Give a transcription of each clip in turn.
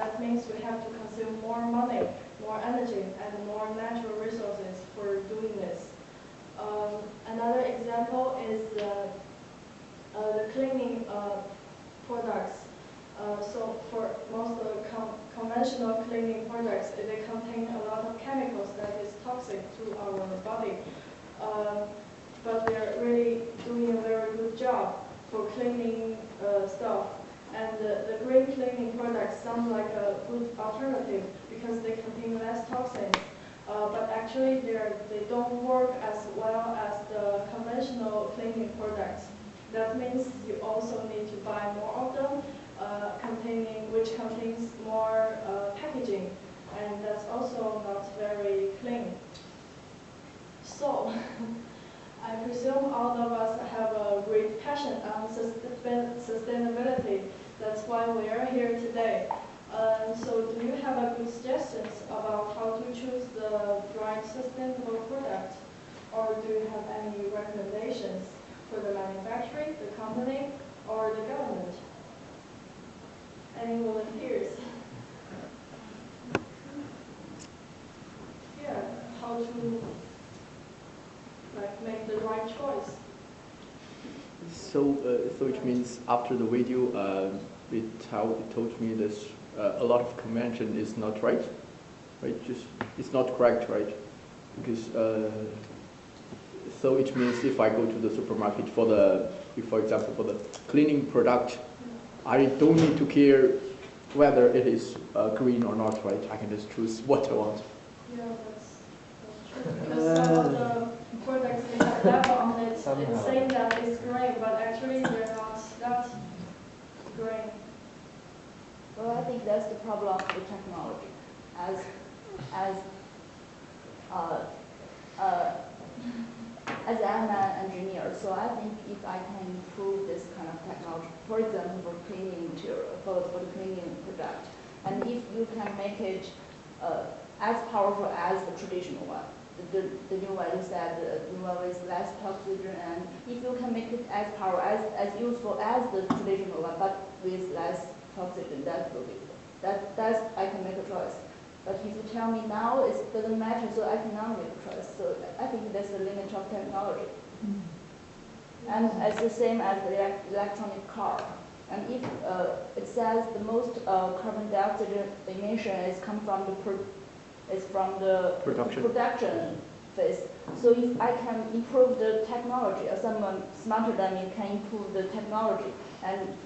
That means we have to consume more money, more energy, and more natural resources for doing this. Another example is the cleaning products. So for most of the conventional cleaning products, they contain a lot of chemicals that is toxic to our body. But they're really doing a very good job for cleaning stuff. And the green cleaning products sound like a good alternative because they contain less toxins. But actually, they don't work as well as the conventional cleaning products. That means you also need to buy more of them, which contains more packaging, and that's also not very clean. So, I presume all of us have a great passion on sustainability. That's why we are here today. So do you have a good suggestions about how to choose the right sustainable product? Or do you have any recommendations for the manufacturer, the company, or the government? Any volunteers? Yeah, how to make the right choice. So it means after the video, it told me this a lot of convention is not right? Just it's not correct, right? Because so it means if I go to the supermarket for example, for the cleaning product, I don't need to care whether it is green or not, right? I can just choose what I want. Yeah, that's true. Because some of the products they have label on it, it's saying that it's green, but actually they're not that green. Well, I think that's the problem with technology. As I'm an engineer, so I think if I can improve this kind of technology, for example, for cleaning material, for the cleaning product, and if you can make it as powerful as the traditional one, the new one you said, the new one with less oxygen, and if you can make it as powerful, as useful as the traditional one, but with less oxygen, that will be that's I can make a choice. But if you tell me now, it doesn't matter, so I cannot make a choice. So I think that's the limit of technology. And it's the same as the electronic car. And if it says the most carbon dioxide emission is come from the production phase. So if I can improve the technology, or someone smarter than me can improve the technology and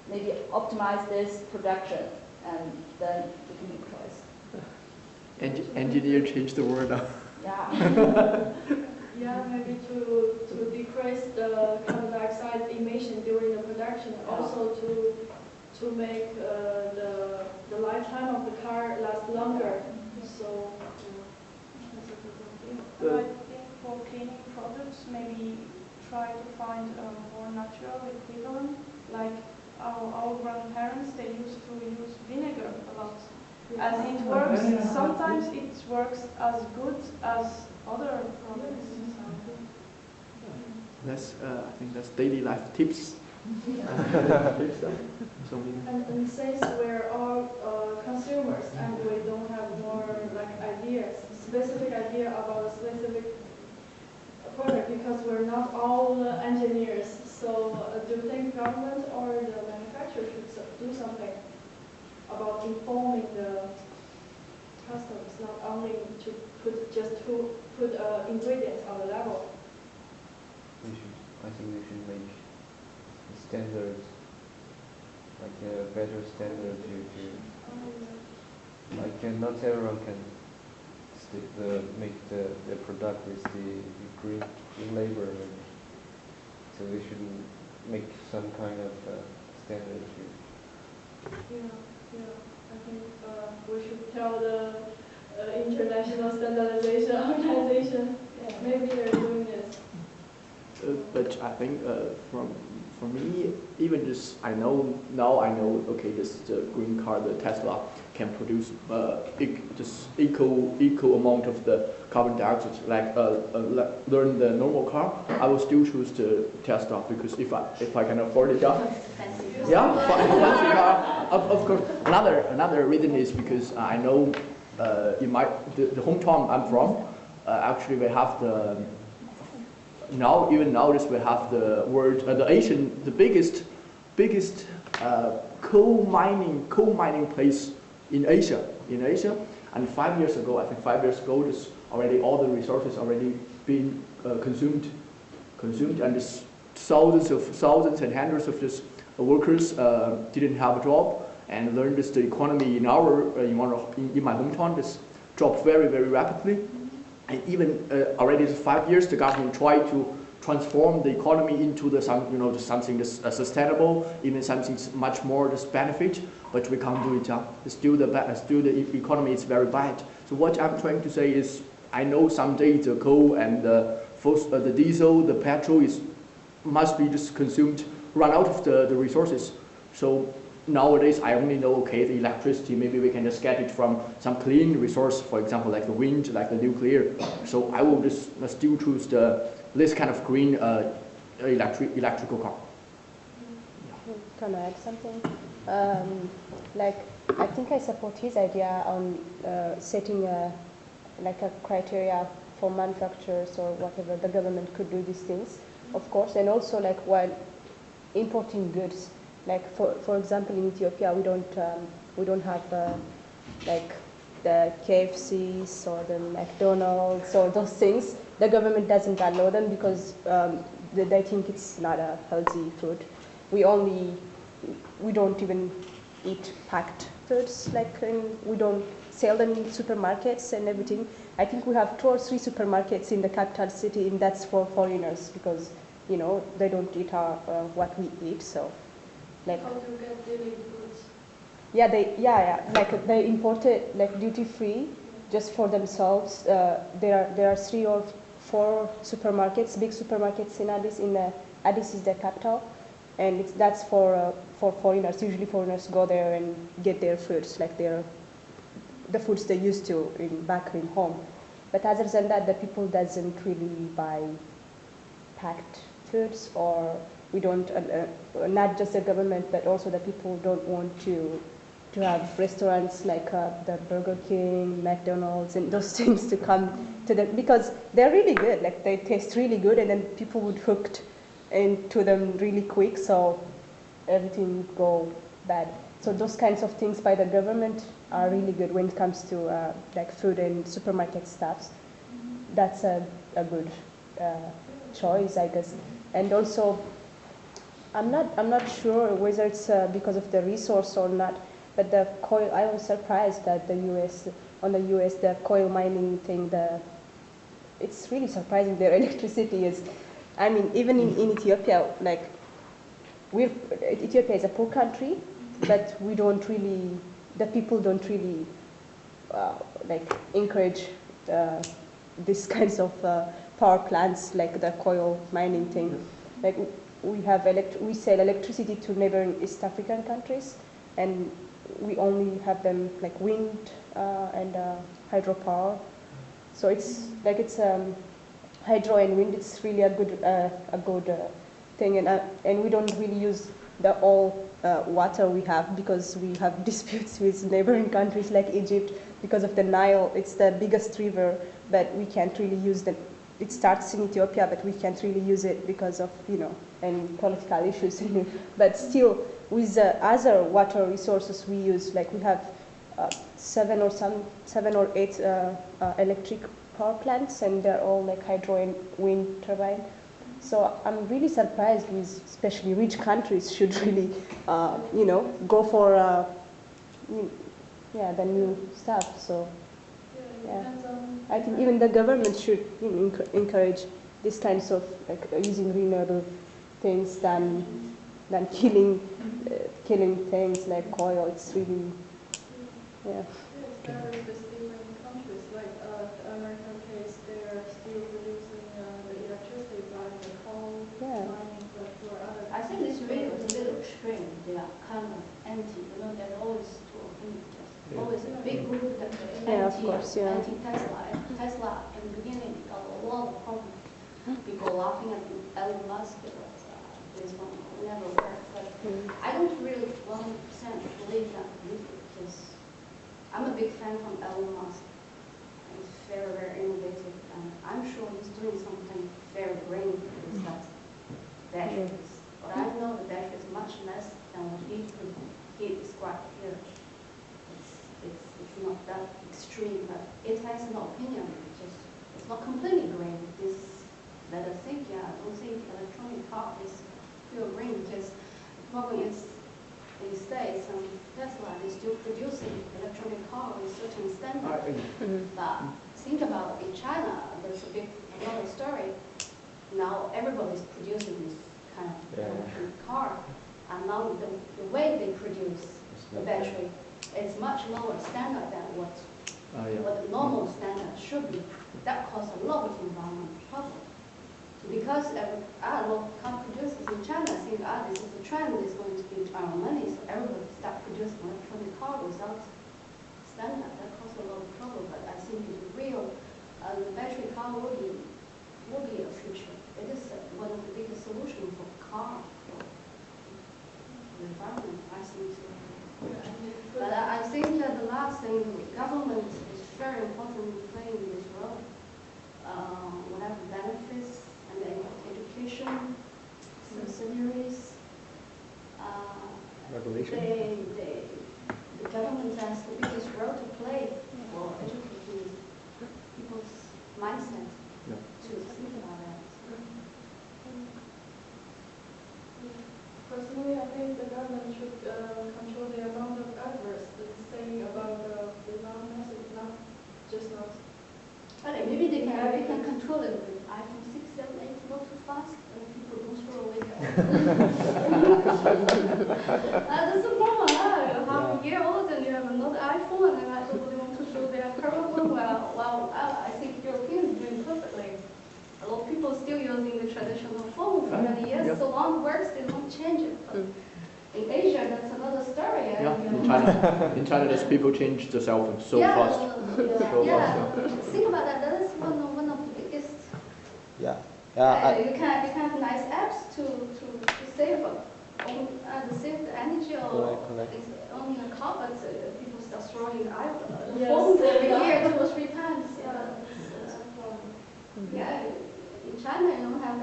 maybe optimize this production, and then we can make a choice. Engineer change the word now. Yeah. Yeah, maybe to decrease the carbon dioxide emission during the production, also to make the lifetime of the car last longer. So that's a good idea. I think for cleaning products, maybe try to find a more natural equivalent. Like our grandparents, they used to use vinegar a lot. And it works, sometimes it works as good as other products. I think that's daily life tips. And since we're all consumers and we don't have more specific idea about a specific product because we're not all engineers. So do you think government or the manufacturer should do something about informing the customers, not only to put ingredients on the label? I think we should make standards, like a better standard like not everyone can make the product with the green label. So we should make some kind of standard here. Yeah. I think we should tell the International Standardization Organization. Yeah. Maybe they're doing this. But I think for me, even just I know okay, this the green car, the Tesla can produce just equal amount of the carbon dioxide than the normal car. I will still choose the Tesla because if I can afford it, fancy car. of course, another reason is because I know in the hometown I'm from, actually we have even nowadays we have the world the biggest coal mining place in Asia. And 5 years ago, I think 5 years ago, this already all the resources already been consumed, and this thousands and hundreds of just workers didn't have a job, and learned this the economy in my hometown this dropped very rapidly, and even already 5 years the government tried to transform the economy into something that's sustainable, even something much more this benefit, but we can't do it. Still the economy is very bad. So what I'm trying to say is, I know someday the coal and the diesel, the petrol must be just consumed, run out of the resources. So nowadays I only know, okay, the electricity, maybe we can just get it from some clean resource, for example, like the wind, like the nuclear. So I will just still choose this kind of green electrical car. Can I add something? Like, I think I support his idea on setting a criteria for manufacturers or whatever. The government could do these things, of course, and also like while importing goods, like for example in Ethiopia we don't have like the KFCs or the McDonald's or those things. The government doesn't allow them because they think it's not a healthy food. We don't even eat packed foods, we don't sell them in supermarkets and everything. I think we have 2 or 3 supermarkets in the capital city, and that's for foreigners because they don't eat what we eat. So, like, How do you get daily goods? They import it like duty free, just for themselves. There are 3 or 4 supermarkets, big supermarkets in Addis. Addis is the capital, and that's for foreigners. Usually foreigners go there and get their foods, like the foods they used to back in home. But other than that, the people doesn't really buy packed foods, or we don't. Not just the government, but also the people don't want to have restaurants like the Burger King, McDonald's, and those things to come to them because they're really good. Like they taste really good, and then people would hooked into them really quick, so everything would go bad. So those kinds of things by the government are really good when it comes to like food and supermarket stuffs. That's a good choice, I guess. And also, I'm not sure whether it's because of the resource or not, but the coal. I was surprised that the U.S. the coal mining thing. It's really surprising their electricity is. I mean, even in Ethiopia, like Ethiopia is a poor country, but the people don't really like encourage these kinds of power plants like the coal mining thing. Like we sell electricity to neighboring East African countries, and we only have them like wind and hydropower. So it's hydro and wind. It's really a good thing, and we don't really use all water we have because we have disputes with neighboring countries like Egypt because of the Nile. It's the biggest river, but we can't really use the. It starts in Ethiopia, but we can't really use it because of and political issues. But still, with other water resources we use, like we have 7 or 8 electric power plants, and they're all like hydro and wind turbine. So I'm really surprised with, especially rich countries should really, go for, the new stuff. So, yeah, I think even the government should encourage these kinds of using renewable things than killing things like oil. It's really, yeah. There is different countries, like the American case, they are still producing the electricity by the coal mining, but for other. I think this radio is a little strange. They are kind of empty. There's always two or three. Always a big group that anti-Tesla. Tesla in the beginning got a lot of problems. People laughing at Elon Musk, this one will never work. But I don't really 100% believe I'm a big fan from Elon Musk. He's very, very innovative, and I'm sure he's doing something very green with that batteries. But I know the battery is much less than what he described here. It's not that extreme, but it has an opinion. It's not completely green. Let us think, yeah, I don't think electronic car is pure green, because the problem is in the States and Tesla is still producing electronic car with certain standards. But think about in China, there's another story. Now everybody's producing this kind of electronic car, and now the way they produce the battery is much lower standard than what the normal standard should be. That causes a lot of environmental trouble. Because a lot of car producers in China think, this is the trend, it's going to be our money, so everybody start producing electronic car without standard. That causes a lot of trouble, but I think the battery car will be a future. It is one of the biggest solutions for car, for the environment, I think so. But I think that the last thing, government is very important in playing this role. Whatever benefits and the education, subsidiaries, Regulation. the government has the biggest role to play for educating people's mindset to think about that. Personally, I think the government should control the amount of adverts that's saying about the environment, not. But maybe they can control it with iPhone 6, 7, 8, not too fast, and people don't throw away that's the problem. You have a year old and you have another iPhone, and everybody wants to show their current one. Well, I think Europeans are doing perfectly. A lot of people are still using the traditional phone for many years, so long it works, they don't change it. But in Asia, that's another story. In China, there's people change the cell phone so fast. Think about that. That is one of the biggest. Yeah. You can have nice apps to save save the energy or it's only a car, but people start throwing the phones every year 2 or 3 times. In China,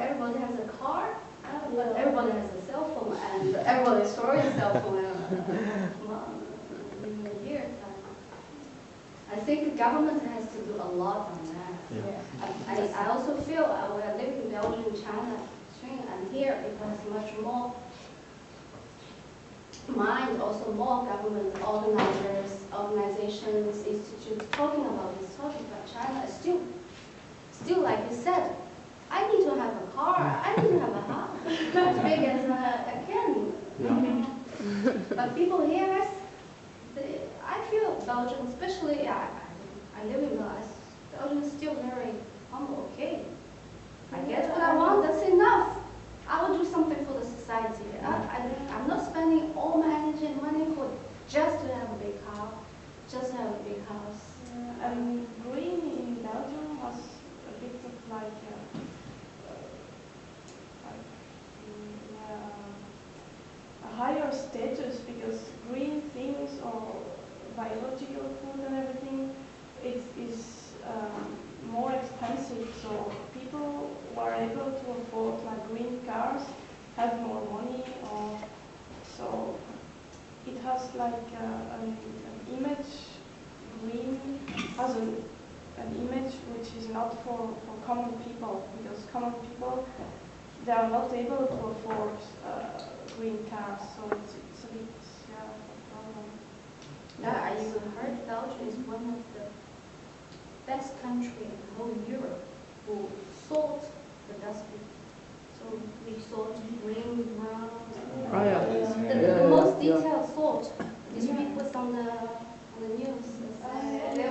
everybody has a car, but everybody has a cell phone, and everybody is throwing a cell phone in a year. I think the government has to do a lot on that. I also feel we are living in Belgium, China, and here it has much more mind, also more government organizations, institutes talking about this topic. But China is still like you said, I need to have a car, I need to have a house as big as I can. But people here, I feel Belgium, especially, I live in Belgium is still very humble, okay. I get what I want, that's enough. I will do something for the society. I'm not spending all my energy and money just to have a big car, just to have a big house. And green in Belgium was a bit of like a higher status, because green things or biological food and everything, it is more expensive. So people who are able to afford like green cars have more money, or so it has like an image. Green has an image which is not for common people, because common people, they are not able to afford green cars, so it's a bit a problem. I even heard Belgium is one of the best country in the whole Europe who sort the dustbin. So we sort green, brown, the most detailed sort. This week was on the news. We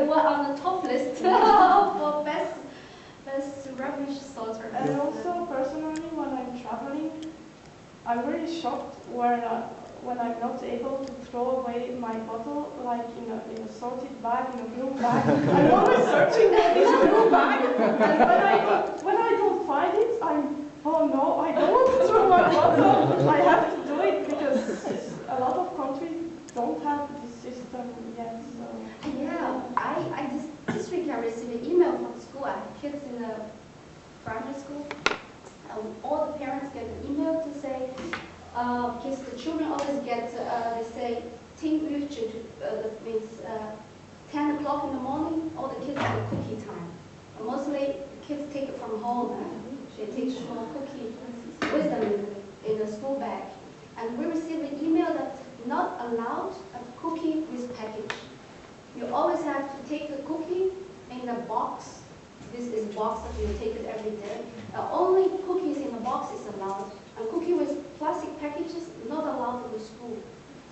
were on the top list for best rubbish sorter. And also, personally, when I'm traveling, I'm really shocked when I'm not able to throw away my bottle, like in a sorted bag, in a blue bag. I'm always searching for this blue bag, and when I don't find it, oh no, I don't want to throw my bottle. I have to do it, because a lot of countries don't have this system yet. So Yeah, I just this week I received an email from school. I have kids in the primary school. All the parents get an email to say, because the children always get, they say, that means 10 o'clock in the morning, all the kids have cookie time. And mostly the kids take it from home. They take small cookie with them in the school bag. And we received an email that not allowed a cookie with package. You always have to take the cookie in a box. This is a box that you take it every day. Only cookies in the box is allowed. And cookie with plastic packages not allowed in the school.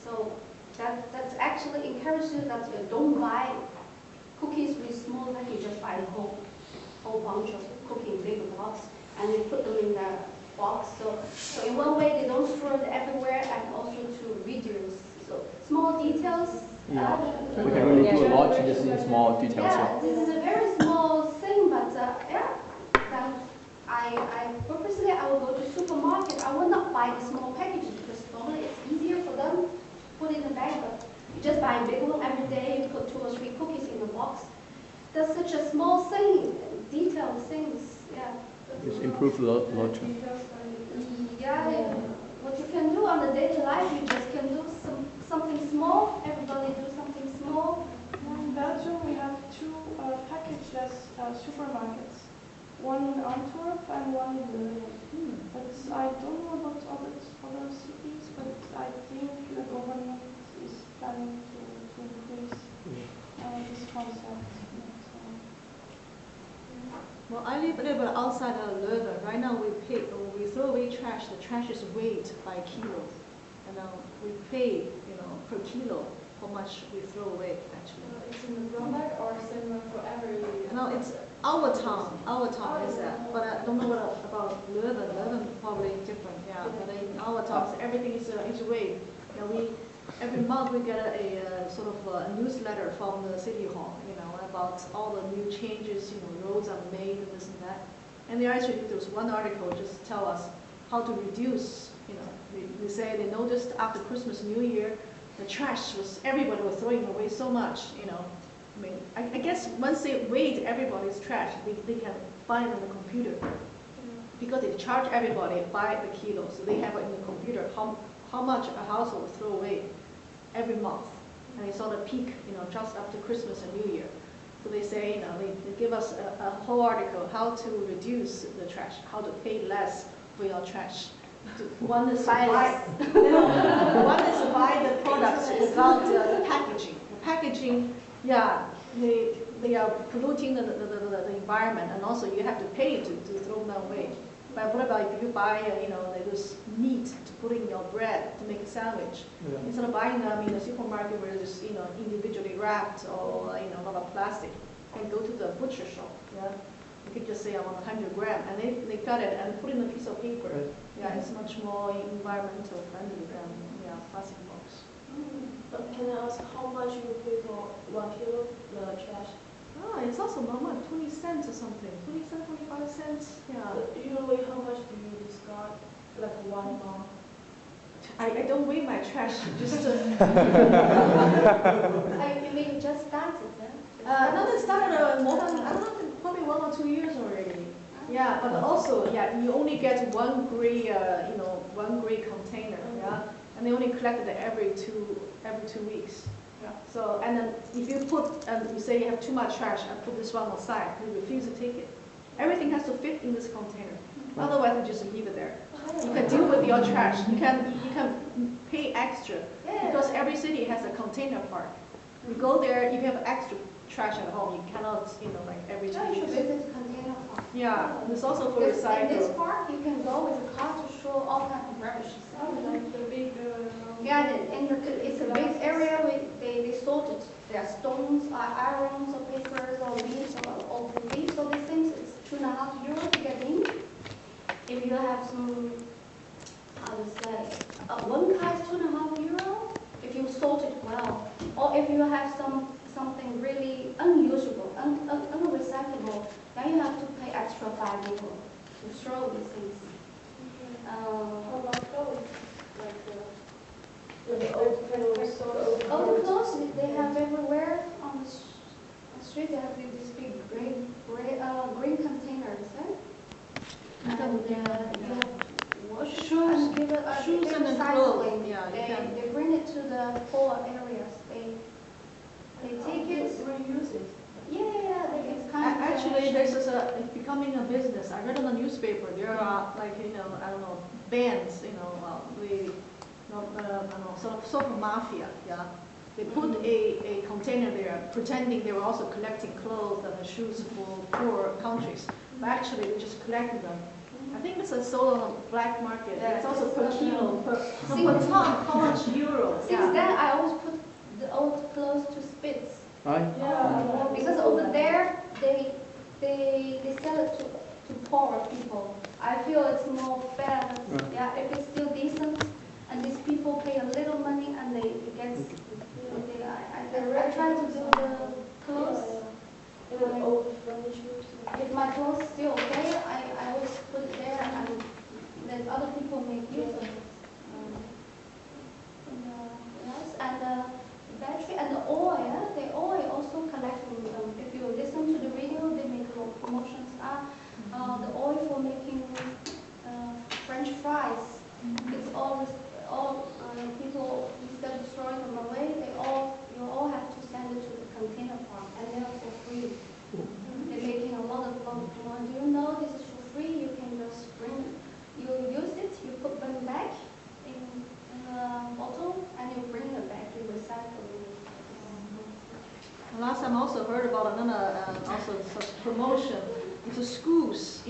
So that's actually encourages you that you don't buy cookies with small package, just buy a whole bunch of cookie in big box and you put them in the box. So in one way they don't throw it everywhere and also to reduce. So small details. Yeah. We can really do a lot just in small details. Yeah, this is a very small thing, but yeah. Then I purposely I will go to supermarket. I will not buy the small packages because normally it's easier for them to put in the bag. But you just buy a big one every day. You put 2 or 3 cookies in the box. That's such a small thing, detailed things. Yeah. Just improve a lot. Yeah. What you can do on the daily life, you just can do something small. Everybody do something small. in Belgium we have 2 packageless supermarkets, one in Antwerp and one in Leuven. But I don't know about other cities, but I think the government is planning to increase this concept. Well, I live a little bit outside of Leuven. Right now, when we throw away trash, the trash is weighed by kilos, and we pay, per kilo how much we throw away. Actually, It's in the Bromberg or similar for every. no, it's our town. Our town is that, but I don't know what about Leuven. Leuven probably different, yeah. But in our town, everything is weighed. Every month we get a sort of a newsletter from the city hall, about all the new changes, roads are made and this and that. And there was one article just tell us how to reduce, they say they noticed after Christmas, New Year, the trash everybody was throwing away so much, I guess once they weighed everybody's trash, they can find it in the computer. Because they charge everybody by the kilo, so they have it in the computer how much a household will throw away every month. And they saw the peak, just after Christmas and New Year. So they say, they give us a whole article, how to reduce the trash, how to pay less for your trash. One is buy the products without the packaging. The packaging, yeah, they are polluting the environment, and also you have to pay to throw them away. But what about if you buy, this meat to put in your bread to make a sandwich? Yeah. Instead of buying them in the supermarket where it's individually wrapped or a lot of plastic, you can go to the butcher shop. Yeah, you could just say I want 100 grams, and they cut it and put it in a piece of paper. Right. Yeah, it's much more environmental friendly than plastic box. But can I ask how much you pay for 1 kilo the trash? It's also not much, 20 cents or something, 20 cents, 25 cents. Yeah. But usually how much do you discard? Like 1 month? I don't weigh my trash, just You mean just started then? no, they started more than, I don't know, probably 1 or 2 years already. Yeah, but also, you only get one gray, one gray container, yeah, and they only collect it every two weeks. Yeah. So, and then if you put, you say you have too much trash, and put this one aside, you refuse to take it. Everything has to fit in this container. Otherwise, you just leave it there. You can deal with your trash. You can pay extra because every city has a container park. You go there, if you have extra trash at home, you cannot, like every 2 You should weeks. visit container park. Yeah, and it's also for In this recycle. park, you can go with a car to show all kinds of rubbish. Like the big. Yeah, it's a big area. They sorted their stones, irons, or papers, or leaves, or leaves, all these things. It's €2.50 to get in. If you have some, how to say, one car is €2.50 if you sort it well, or if you have something really unusable, unrecyclable, then you have to pay extra €5 to throw these things. How about clothes? Like the old clothes. All the clothes they have everywhere on the street. They have these big green containers, right? And they have wash Shoes, give it shoes they and then recycling. clothes, yeah, you can. They bring it to the poor areas. They take it. Reuse it. Yeah, it's kind of Actually, this is it's becoming a business. I read in the newspaper, there are like, I don't know, bands, sort of mafia, yeah. They put a container there, pretending they were also collecting clothes and shoes for poor countries. But actually, they just collected them. I think it's a sold on the black market. Yeah. It's also per kilo, per Since- ton, how much euro? Since then, I always put the old clothes to Spitz. Right? Yeah. Because over there, they sell it to poorer people. I feel it's more fair. Yeah, if it's still decent, and these people pay a little money, and it gets. I try to do the clothes. Even old furniture. If my clothes still okay, I always put it there, and let other people make use of it. Yes, and the battery and the oil, the oil also collect from them. If you listen to the radio, they make a lot of promotions. The oil for making French fries, it's all people, instead of throwing them away, you all have to send it to the container farm, and they're for free. They're making a lot of money. Do you know this is for free? You can just you use it, you put them back in a bottle, and you bring it back, you recycle it. Last time I also heard about another also such promotion. It's a schools,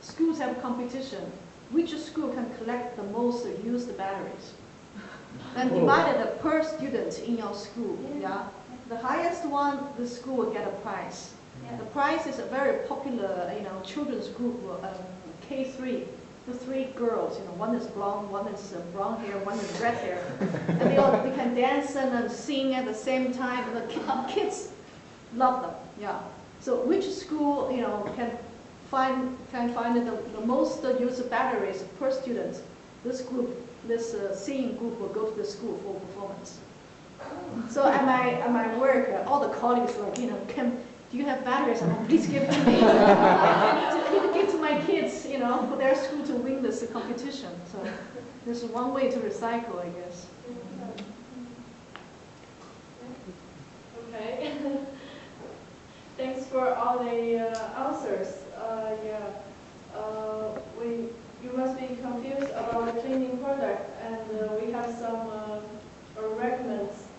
schools have a competition. Which school can collect the most used batteries? Then divided per student in your school. Yeah. The highest one, the school will get a prize. Yeah. The prize is a very popular, children's group, K3. The 3 girls, one is blonde, one is brown hair, one is red hair, and they can dance and sing at the same time. The kids love them. Yeah. So which school, can find the most used batteries per student? This group, this singing group will go to the school for performance. So at my work, all the colleagues do you have batteries? Please give to me. to give to my kids, for their school to win this competition. So this is one way to recycle, I guess. Okay. Thanks for all the answers. You must be confused about the cleaning product, and we have some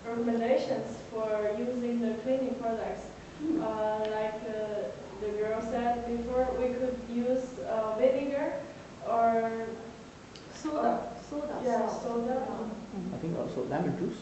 recommendations for using the cleaning products. Like the girl said before, we could use vinegar or Soda. yeah, soda. I think also lemon juice.